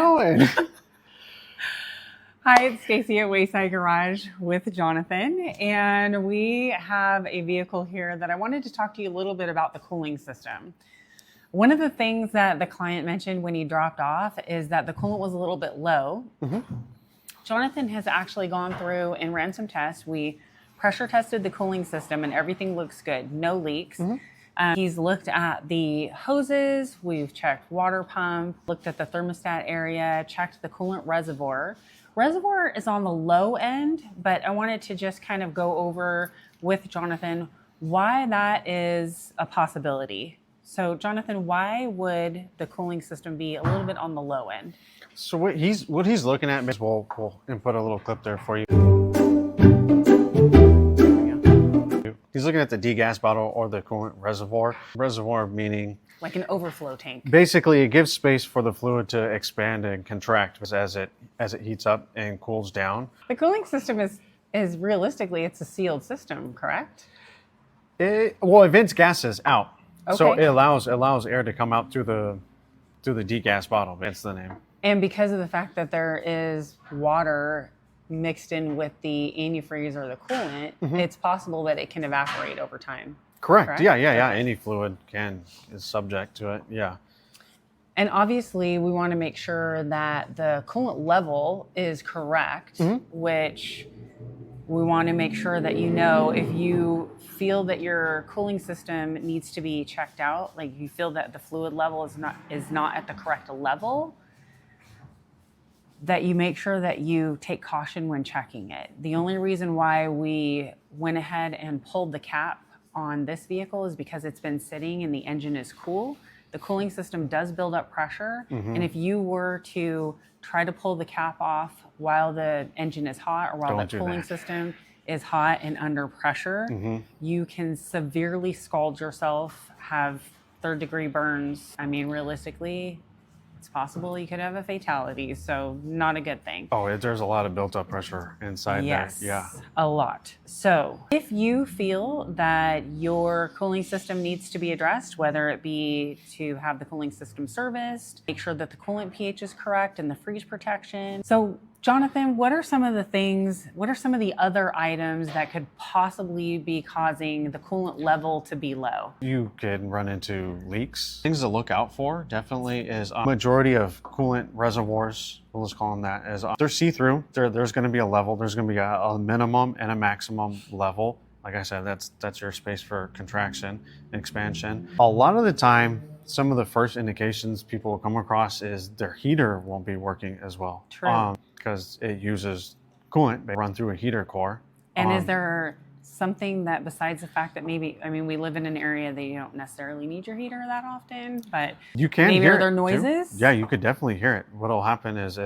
going? Hi, it's Stacy at Wayside Garage with Jonathan, and we have a vehicle here that I wanted to talk to you a little bit about the cooling system. One of the things that the client mentioned when he dropped off is that the coolant was a little bit low. Jonathan has actually gone through and ran some tests. We pressure tested the cooling system and everything looks good, no leaks. He's looked at the hoses, we've checked water pump, looked at the thermostat area, checked the coolant reservoir. Reservoir is on the low end, but I wanted to just kind of go over with Jonathan why that is a possibility. So Jonathan, why would the cooling system be a little bit on the low end? So what he's looking at is, we'll input a little clip there for you. He's looking at the degas bottle or the coolant reservoir. Reservoir meaning like an overflow tank. Basically, it gives space for the fluid to expand and contract as it heats up and cools down. The cooling system is realistically, it's a sealed system, correct? It vents gases out. Okay. So it allows air to come out through the degas bottle. That's the name. And because of the fact that there is water mixed in with the antifreeze or the coolant, it's possible that it can evaporate over time. Correct? Yeah. Any fluid is subject to it. Yeah. And obviously, we want to make sure that the coolant level is correct, which we want to make sure that if you feel that your cooling system needs to be checked out, like you feel that the fluid level is not at the correct level, that you make sure that you take caution when checking it. The only reason why we went ahead and pulled the cap on this vehicle is because it's been sitting and the engine is cool. The cooling system does build up pressure. And if you were to try to pull the cap off while the engine is hot or while the cooling system is hot and under pressure, you can severely scald yourself, have third-degree burns. I mean, realistically, it's possible you could have a fatality, so not a good thing. Oh, there's a lot of built-up pressure inside there. Yeah, a lot. So if you feel that your cooling system needs to be addressed, whether it be to have the cooling system serviced, make sure that the coolant pH is correct and the freeze protection. So Jonathan, what are some of the other items that could possibly be causing the coolant level to be low? You could run into leaks. Things to look out for definitely is majority of coolant reservoirs, we'll just call them that, is they're see-through. There's going to be a level. There's going to be a minimum and a maximum level. Like I said, that's your space for contraction and expansion. A lot of the time, some of the first indications people will come across is their heater won't be working as well. True. Because it uses coolant to run through a heater core. And is there something that, besides the fact that we live in an area that you don't necessarily need your heater that often, but you can maybe hear are there noises? Too. Yeah, you could definitely hear it. What'll happen is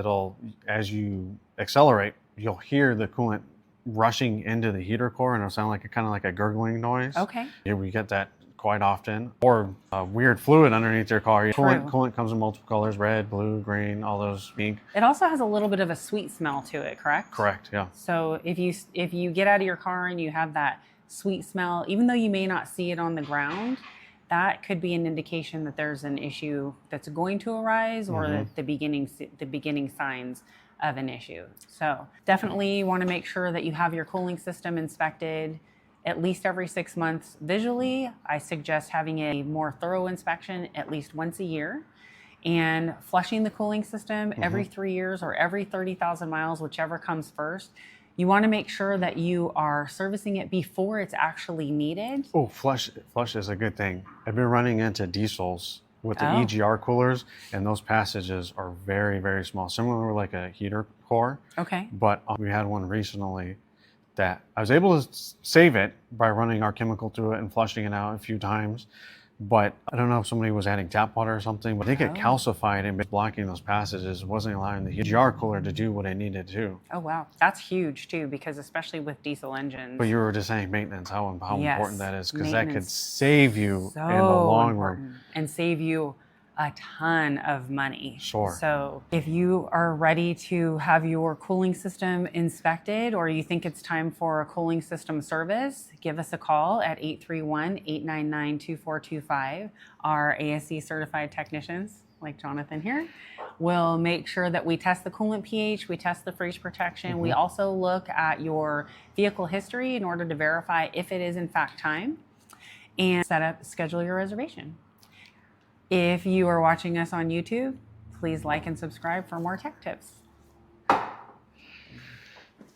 as you accelerate, you'll hear the coolant rushing into the heater core, and it'll sound like kind of like a gurgling noise. Okay. Yeah, we get that quite often. Or weird fluid underneath your car. Coolant comes in multiple colors: red, blue, green, all those pink. It also has a little bit of a sweet smell to it, correct? Correct, yeah. So if you get out of your car and you have that sweet smell, even though you may not see it on the ground, that could be an indication that there's an issue that's going to arise, or the beginning signs of an issue. So definitely you want to make sure that you have your cooling system inspected at least every 6 months visually. I suggest having a more thorough inspection at least once a year, and flushing the cooling system every 3 years or every 30,000 miles, whichever comes first. You want to make sure that you are servicing it before it's actually needed. Oh, flush is a good thing. I've been running into diesels with the EGR coolers, and those passages are very, very small, similar like a heater core. Okay. But we had one recently that I was able to save it by running our chemical through it and flushing it out a few times. But I don't know if somebody was adding tap water or something, but I think it calcified and blocking those passages. It wasn't allowing the EGR cooler to do what it needed to. Oh, wow. That's huge, too, because especially with diesel engines. But you were just saying maintenance, how important that is, because that could save you in the long run. And save you a ton of money. Sure. So if you are ready to have your cooling system inspected, or you think it's time for a cooling system service, give us a call at 831-899-2425. Our ASE certified technicians like Jonathan here. We'll make sure that we test the coolant pH, we test the freeze protection. We also look at your vehicle history in order to verify if it is in fact time, and schedule your reservation. If you are watching us on YouTube, please like and subscribe for more tech tips.